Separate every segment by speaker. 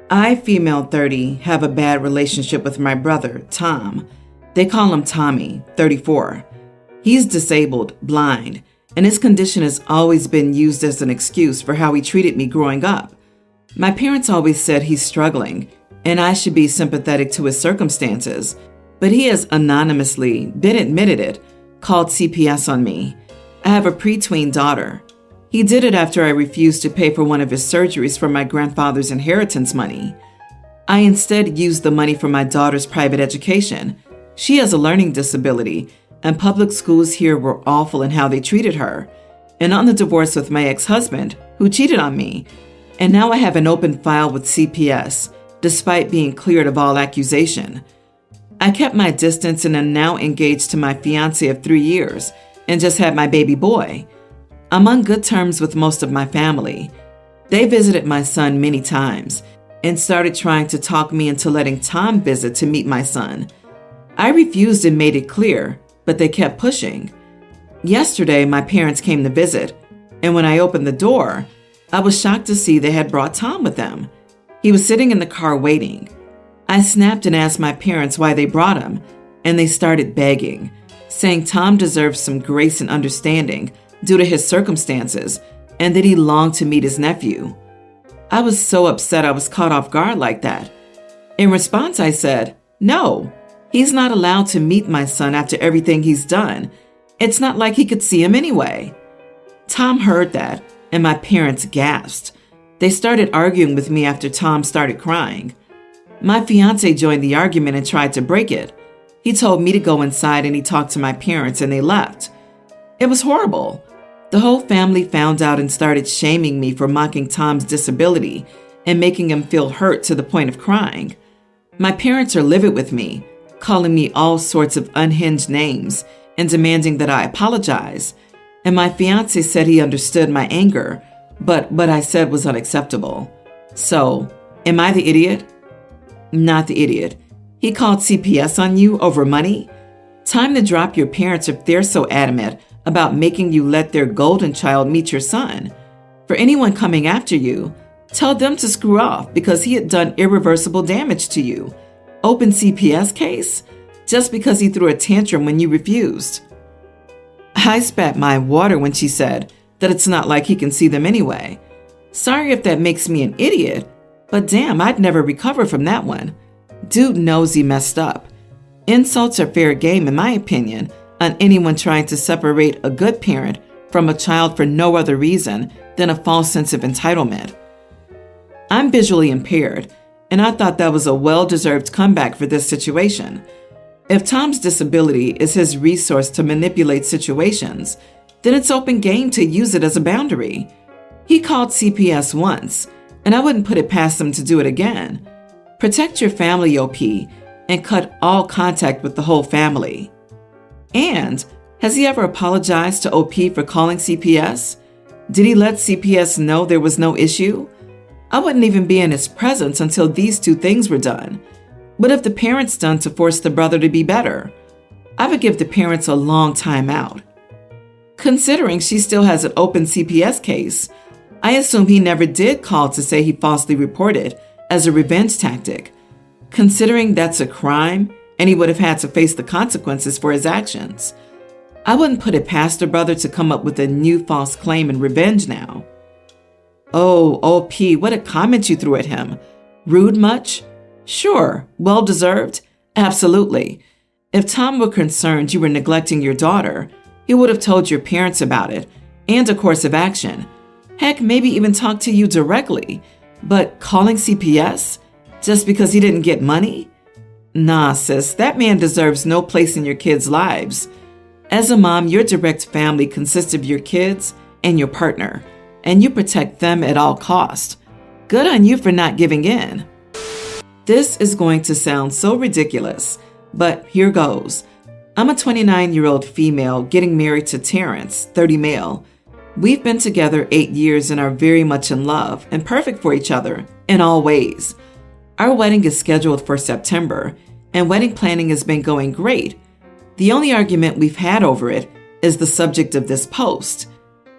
Speaker 1: I, female 30, have a bad relationship with my brother, Tom. They call him Tommy, 34. He's disabled, blind, and his condition has always been used as an excuse for how he treated me growing up. My parents always said he's struggling, and I should be sympathetic to his circumstances, but he has anonymously, then admitted it, called CPS on me. I have a preteen daughter. He did it after I refused to pay for one of his surgeries from my grandfather's inheritance money. I instead used the money for my daughter's private education. She has a learning disability, and public schools here were awful in how they treated her. And on the divorce with my ex-husband, who cheated on me. And now I have an open file with CPS, despite being cleared of all accusation. I kept my distance and am now engaged to my fiancé of 3 years and just had my baby boy. I'm on good terms with most of my family. They visited my son many times and started trying to talk me into letting Tom visit to meet my son. I refused and made it clear, but they kept pushing. Yesterday, my parents came to visit, and when I opened the door, I was shocked to see they had brought Tom with them. He was sitting in the car waiting. I snapped and asked my parents why they brought him, and they started begging, saying Tom deserves some grace and understanding due to his circumstances, and that he longed to meet his nephew. I was so upset I was caught off guard like that. In response, I said, "No, he's not allowed to meet my son after everything he's done. It's not like he could see him anyway." Tom heard that, and my parents gasped. They started arguing with me after Tom started crying. My fiancé joined the argument and tried to break it. He told me to go inside and he talked to my parents and they left. It was horrible. The whole family found out and started shaming me for mocking Tom's disability and making him feel hurt to the point of crying. My parents are livid with me, calling me all sorts of unhinged names and demanding that I apologize. And my fiancé said he understood my anger, but what I said was unacceptable. So, am I the idiot? Not the idiot. He called CPS on you over money? Time to drop your parents if they're so adamant about making you let their golden child meet your son. For anyone coming after you, tell them to screw off because he had done irreversible damage to you. Open CPS case? Just because he threw a tantrum when you refused. I spat my water when she said that it's not like he can see them anyway. Sorry if that makes me an idiot, but damn, I'd never recover from that one. Dude knows he messed up. Insults are fair game, in my opinion, on anyone trying to separate a good parent from a child for no other reason than a false sense of entitlement. I'm visually impaired, and I thought that was a well-deserved comeback for this situation. If Tom's disability is his resource to manipulate situations, then it's open game to use it as a boundary. He called CPS once, and I wouldn't put it past him to do it again. Protect your family, OP, and cut all contact with the whole family. And has he ever apologized to OP for calling CPS? Did he let CPS know there was no issue? I wouldn't even be in his presence until these two things were done. What have the parents done to force the brother to be better? I would give the parents a long time out. Considering she still has an open CPS case, I assume he never did call to say he falsely reported as a revenge tactic. Considering that's a crime and he would have had to face the consequences for his actions, I wouldn't put it past the brother to come up with a new false claim and revenge now. Oh, OP, what a comment you threw at him. Rude much? Sure. Well-deserved? Absolutely. If Tom were concerned you were neglecting your daughter, he would have told your parents about it and a course of action. Heck, maybe even talked to you directly. But calling CPS? Just because he didn't get money? Nah, sis, that man deserves no place in your kids' lives. As a mom, your direct family consists of your kids and your partner, and you protect them at all costs. Good on you for not giving in. This is going to sound so ridiculous, but here goes. I'm a 29-year-old female getting married to Terrence, 30 male. We've been together 8 years and are very much in love and perfect for each other in all ways. Our wedding is scheduled for September, and wedding planning has been going great. The only argument we've had over it is the subject of this post.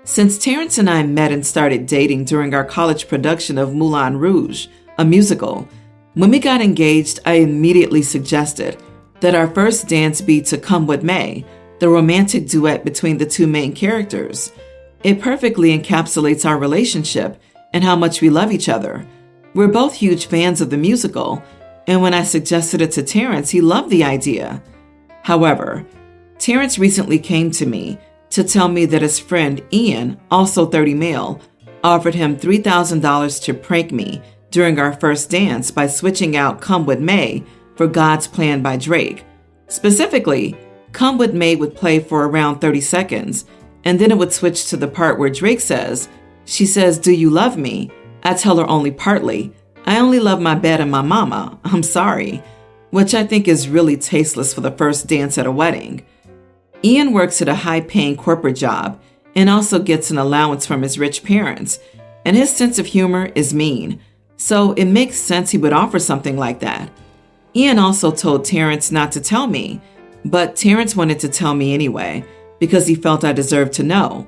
Speaker 1: Since Terrence and I met and started dating during our college production of Moulin Rouge, a musical. When we got engaged, I immediately suggested that our first dance be to Come What May, the romantic duet between the two main characters. It perfectly encapsulates our relationship and how much we love each other. We're both huge fans of the musical, and when I suggested it to Terrence, he loved the idea. However, Terrence recently came to me to tell me that his friend Ian, also 30 male, offered him $3,000 to prank me during our first dance by switching out Come What May for God's Plan by Drake. Specifically, Come What May would play for around 30 seconds, and then it would switch to the part where Drake says, "She says, do you love me? I tell her only partly. I only love my bed and my mama. I'm sorry," which I think is really tasteless for the first dance at a wedding. Ian works at a high-paying corporate job and also gets an allowance from his rich parents, and his sense of humor is mean, so it makes sense he would offer something like that. Ian also told Terrence not to tell me, but Terrence wanted to tell me anyway because he felt I deserved to know.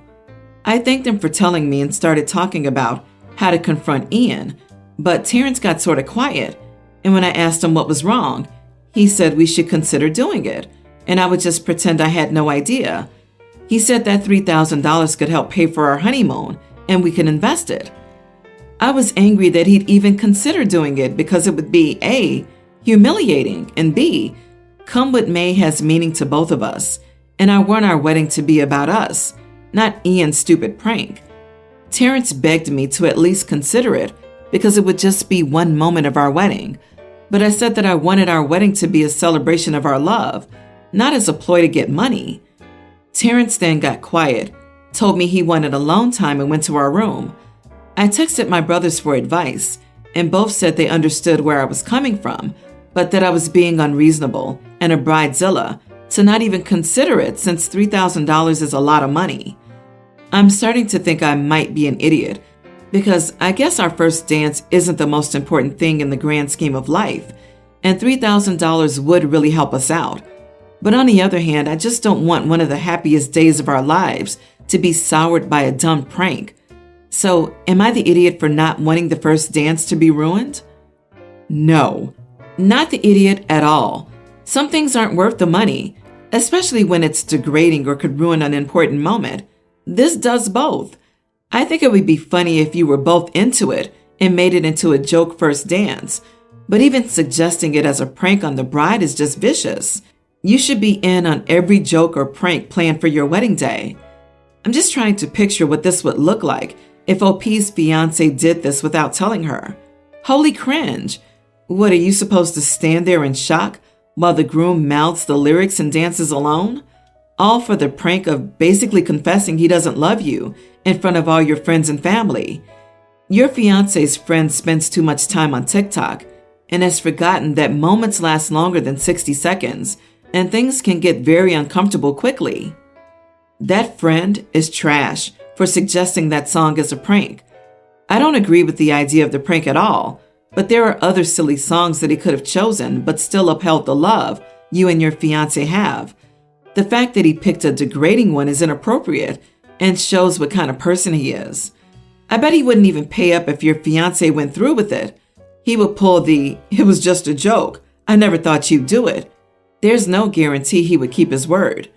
Speaker 1: I thanked him for telling me and started talking about how to confront Ian, but Terrence got sort of quiet, and when I asked him what was wrong, he said we should consider doing it, and I would just pretend I had no idea. He said that $3,000 could help pay for our honeymoon, and we could invest it. I was angry that he'd even consider doing it because it would be A, humiliating, and B, Come What May has meaning to both of us, and I want our wedding to be about us, not Ian's stupid prank. Terrence begged me to at least consider it because it would just be one moment of our wedding, but I said that I wanted our wedding to be a celebration of our love, not as a ploy to get money. Terrence then got quiet, told me he wanted alone time, and went to our room. I texted my brothers for advice, and both said they understood where I was coming from, but that I was being unreasonable and a bridezilla to not even consider it since $3,000 is a lot of money. I'm starting to think I might be an idiot because I guess our first dance isn't the most important thing in the grand scheme of life, and $3,000 would really help us out. But on the other hand, I just don't want one of the happiest days of our lives to be soured by a dumb prank. So, am I the idiot for not wanting the first dance to be ruined? No, not the idiot at all. Some things aren't worth the money, especially when it's degrading or could ruin an important moment. This does both. I think it would be funny if you were both into it and made it into a joke first dance, but even suggesting it as a prank on the bride is just vicious. You should be in on every joke or prank planned for your wedding day. I'm just trying to picture what this would look like if OP's fiance did this without telling her. Holy cringe. What, are you supposed to stand there in shock while the groom mouths the lyrics and dances alone? All for the prank of basically confessing he doesn't love you in front of all your friends and family. Your fiance's friend spends too much time on TikTok and has forgotten that moments last longer than 60 seconds and things can get very uncomfortable quickly. That friend is trash for suggesting that song is a prank. I don't agree with the idea of the prank at all, but there are other silly songs that he could have chosen but still upheld the love you and your fiance have. The fact that he picked a degrading one is inappropriate and shows what kind of person he is. I bet he wouldn't even pay up if your fiance went through with it. He would pull the, "It was just a joke. I never thought you'd do it." There's no guarantee he would keep his word.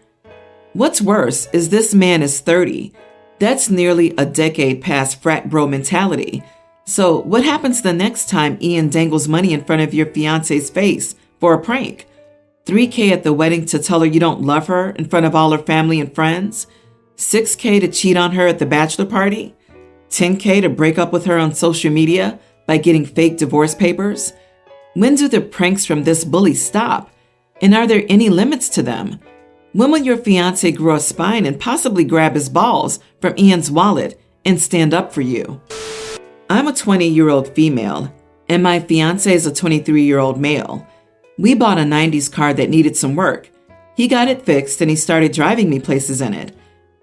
Speaker 1: What's worse is this man is 30. That's nearly a decade past frat bro mentality. So what happens the next time Ian dangles money in front of your fiance's face for a prank? $3,000 at the wedding to tell her you don't love her in front of all her family and friends? $6,000 to cheat on her at the bachelor party? $10,000 to break up with her on social media by getting fake divorce papers? When do the pranks from this bully stop? And are there any limits to them? When will your fiance grow a spine and possibly grab his balls from Ian's wallet and stand up for you? I'm a 20-year-old female, and my fiance is a 23-year-old male. We bought a 90s car that needed some work. He got it fixed and he started driving me places in it.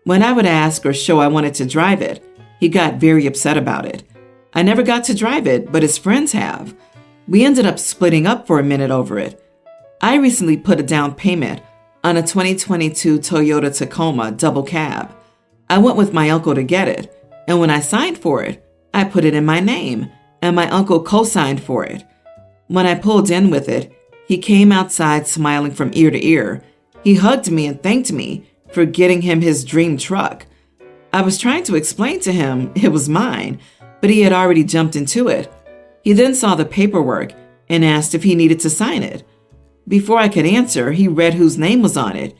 Speaker 1: When I would ask or show I wanted to drive it, he got very upset about it. I never got to drive it, but his friends have. We ended up splitting up for a minute over it. I recently put a down payment on a 2022 Toyota Tacoma double cab. I went with my uncle to get it, and when I signed for it, I put it in my name, and my uncle co-signed for it. When I pulled in with it, he came outside smiling from ear to ear. He hugged me and thanked me for getting him his dream truck. I was trying to explain to him it was mine, but he had already jumped into it. He then saw the paperwork and asked if he needed to sign it. Before I could answer, he read whose name was on it.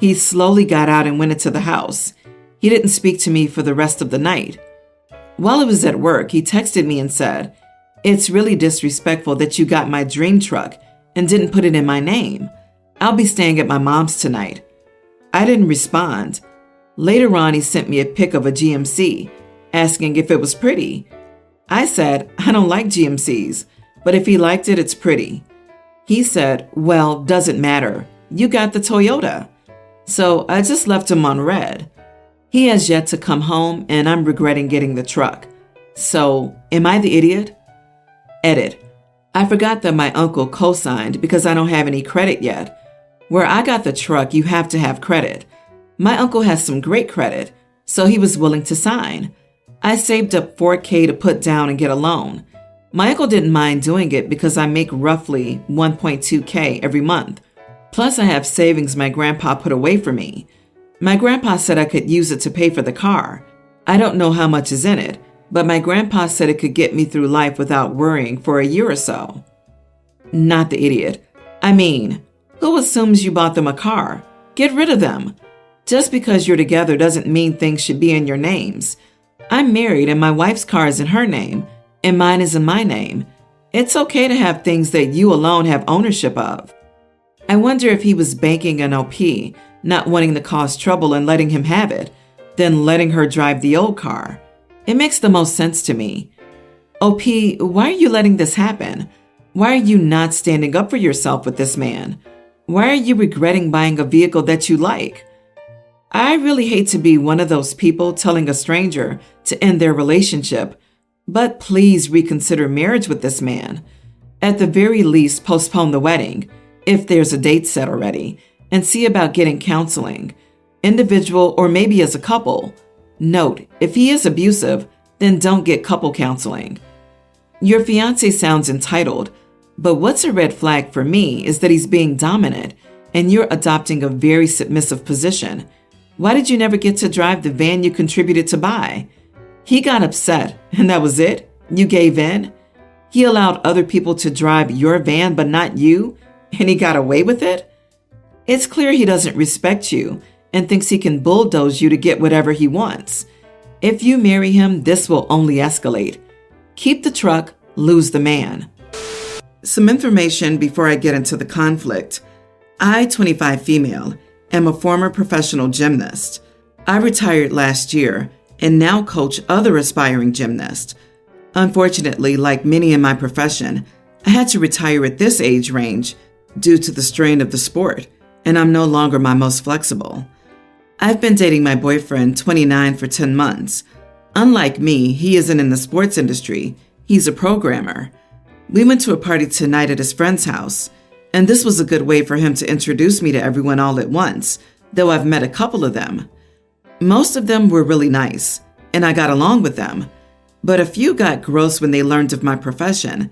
Speaker 1: He slowly got out and went into the house. He didn't speak to me for the rest of the night. While I was at work, he texted me and said, "It's really disrespectful that you got my dream truck and didn't put it in my name. I'll be staying at my mom's tonight." I didn't respond. Later on, he sent me a pic of a GMC, asking if it was pretty. I said, "I don't like GMCs, but if he liked it, it's pretty." He said, "Well, doesn't matter. You got the Toyota." So I just left him on red. He has yet to come home, and I'm regretting getting the truck. So, am I the idiot? Edit. I forgot that my uncle co-signed because I don't have any credit yet. Where I got the truck, you have to have credit. My uncle has some great credit, so he was willing to sign. I saved up $4,000 to put down and get a loan. My uncle didn't mind doing it because I make roughly $1.2K every month. Plus, I have savings my grandpa put away for me. My grandpa said I could use it to pay for the car. I don't know how much is in it, but my grandpa said it could get me through life without worrying for a year or so. Not the idiot. I mean, who assumes you bought them a car? Get rid of them. Just because you're together doesn't mean things should be in your names. I'm married and my wife's car is in her name, and mine is in my name. It's okay to have things that you alone have ownership of. I wonder if he was banking an OP, not wanting to cause trouble and letting him have it, then letting her drive the old car. It makes the most sense to me. OP, why are you letting this happen? Why are you not standing up for yourself with this man? Why are you regretting buying a vehicle that you like? I really hate to be one of those people telling a stranger to end their relationship, but please reconsider marriage with this man. At the very least, postpone the wedding, if there's a date set already, and see about getting counseling, individual or maybe as a couple. Note, if he is abusive, then don't get couple counseling. Your fiancé sounds entitled, but what's a red flag for me is that he's being dominant and you're adopting a very submissive position. Why did you never get to drive the van you contributed to buy? He got upset, and that was it? You gave in? He allowed other people to drive your van but not you, and he got away with it? It's clear he doesn't respect you and thinks he can bulldoze you to get whatever he wants. If you marry him, this will only escalate. Keep the truck, lose the man. Some information before I get into the conflict. I, 25 female, am a former professional gymnast. I retired last year and now coach other aspiring gymnasts. Unfortunately, like many in my profession, I had to retire at this age range due to the strain of the sport, and I'm no longer my most flexible. I've been dating my boyfriend, 29, for 10 months. Unlike me, he isn't in the sports industry. He's a programmer. We went to a party tonight at his friend's house, and this was a good way for him to introduce me to everyone all at once, though I've met a couple of them. Most of them were really nice, and I got along with them, but a few got gross when they learned of my profession,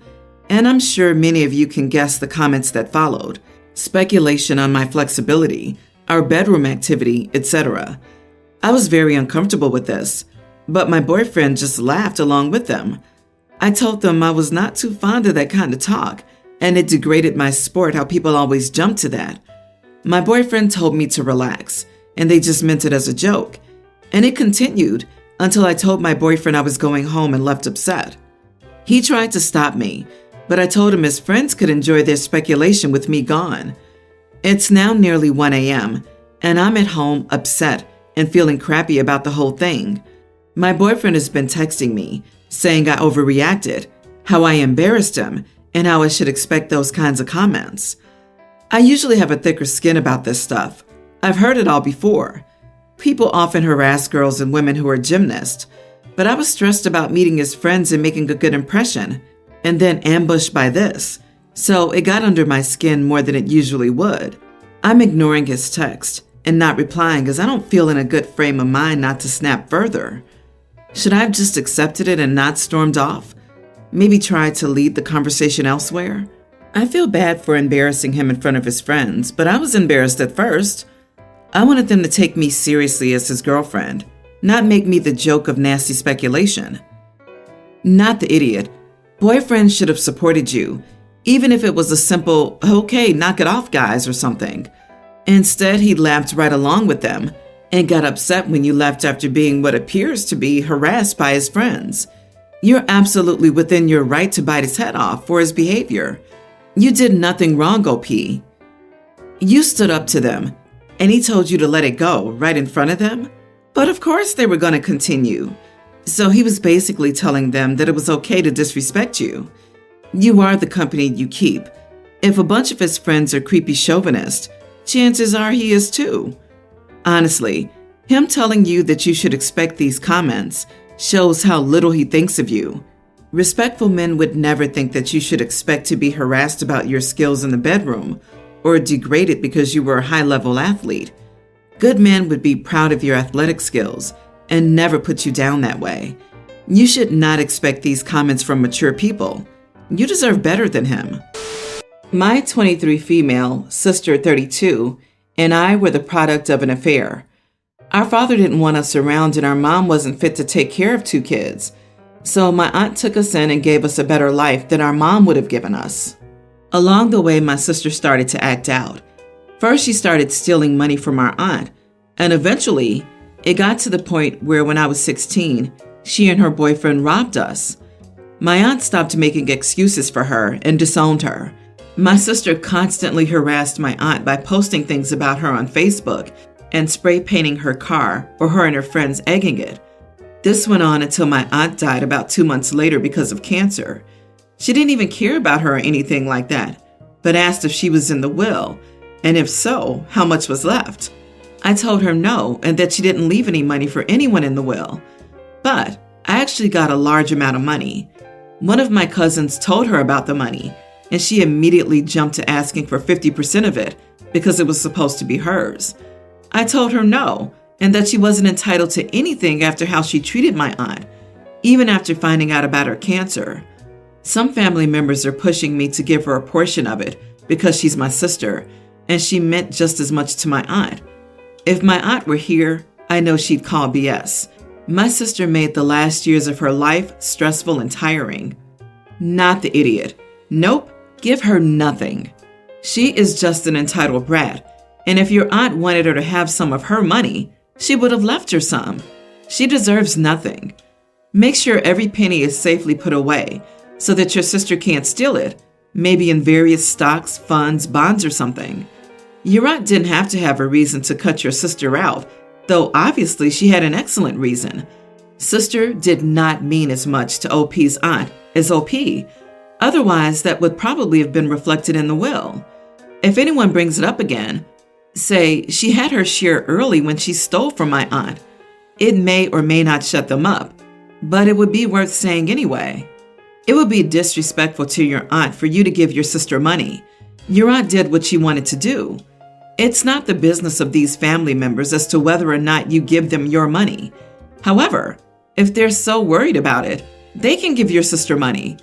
Speaker 1: and I'm sure many of you can guess the comments that followed. Speculation on my flexibility, our bedroom activity, etc. I was very uncomfortable with this, but my boyfriend just laughed along with them. I told them I was not too fond of that kind of talk, and it degraded my sport how people always jump to that. My boyfriend told me to relax, and they just meant it as a joke. And it continued until I told my boyfriend I was going home and left upset. He tried to stop me, but I told him his friends could enjoy their speculation with me gone. It's now nearly 1 a.m., and I'm at home upset and feeling crappy about the whole thing. My boyfriend has been texting me, saying I overreacted, how I embarrassed him, and how I should expect those kinds of comments. I usually have a thicker skin about this stuff. I've heard it all before. People often harass girls and women who are gymnasts, but I was stressed about meeting his friends and making a good impression, and then ambushed by this, so it got under my skin more than it usually would. I'm ignoring his text and not replying as I don't feel in a good frame of mind not to snap further. Should I have just accepted it and not stormed off? maybe tried to lead the conversation elsewhere. I feel bad for embarrassing him in front of his friends, but I was embarrassed at first. I wanted them to take me seriously as his girlfriend, not make me the joke of nasty speculation. Not the idiot. Boyfriend should have supported you, even if it was a simple, okay, knock it off, guys, or something. Instead, he laughed right along with them and got upset when you left after being what appears to be harassed by his friends. You're absolutely within your right to bite his head off for his behavior. You did nothing wrong, OP. You stood up to them, and he told you to let it go right in front of them. But of course they were going to continue. So he was basically telling them that it was okay to disrespect you. You are the company you keep. If a bunch of his friends are creepy chauvinists, chances are he is too. Honestly, him telling you that you should expect these comments shows how little he thinks of you. Respectful men would never think that you should expect to be harassed about your skills in the bedroom or degraded because you were a high-level athlete. Good men would be proud of your athletic skills and never put you down that way. You should not expect these comments from mature people. You deserve better than him. My 23 female, sister 32, and I were the product of an affair. Our father didn't want us around and our mom wasn't fit to take care of 2 kids. So my aunt took us in and gave us a better life than our mom would have given us. Along the way, my sister started to act out. First, she started stealing money from our aunt, and eventually, it got to the point where when I was 16, she and her boyfriend robbed us. My aunt stopped making excuses for her and disowned her. My sister constantly harassed my aunt by posting things about her on Facebook and spray painting her car or her and her friends egging it. This went on until my aunt died about 2 months later because of cancer. She didn't even care about her or anything like that, but asked if she was in the will, and if so, how much was left. I told her no, and that she didn't leave any money for anyone in the will. But I actually got a large amount of money. One of my cousins told her about the money, and she immediately jumped to asking for 50% of it because it was supposed to be hers. I told her no, and that she wasn't entitled to anything after how she treated my aunt, even after finding out about her cancer. Some family members are pushing me to give her a portion of it because she's my sister, and she meant just as much to my aunt. If my aunt were here, I know she'd call BS. My sister made the last years of her life stressful and tiring. Not the idiot. Nope, give her nothing. She is just an entitled brat, and if your aunt wanted her to have some of her money, she would have left her some. She deserves nothing. Make sure every penny is safely put away so that your sister can't steal it, maybe in various stocks, funds, bonds, or something. Your aunt didn't have to have a reason to cut your sister out, though obviously she had an excellent reason. Sister did not mean as much to OP's aunt as OP. Otherwise, that would probably have been reflected in the will. If anyone brings it up again, say she had her share early when she stole from my aunt. It may or may not shut them up, but it would be worth saying anyway. It would be disrespectful to your aunt for you to give your sister money. Your aunt did what she wanted to do. It's not the business of these family members as to whether or not you give them your money. However, if they're so worried about it, they can give your sister money.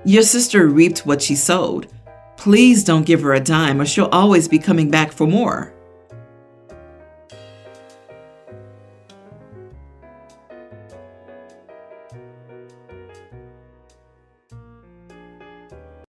Speaker 1: Your sister reaped what she sowed. Please don't give her a dime or she'll always be coming back for more.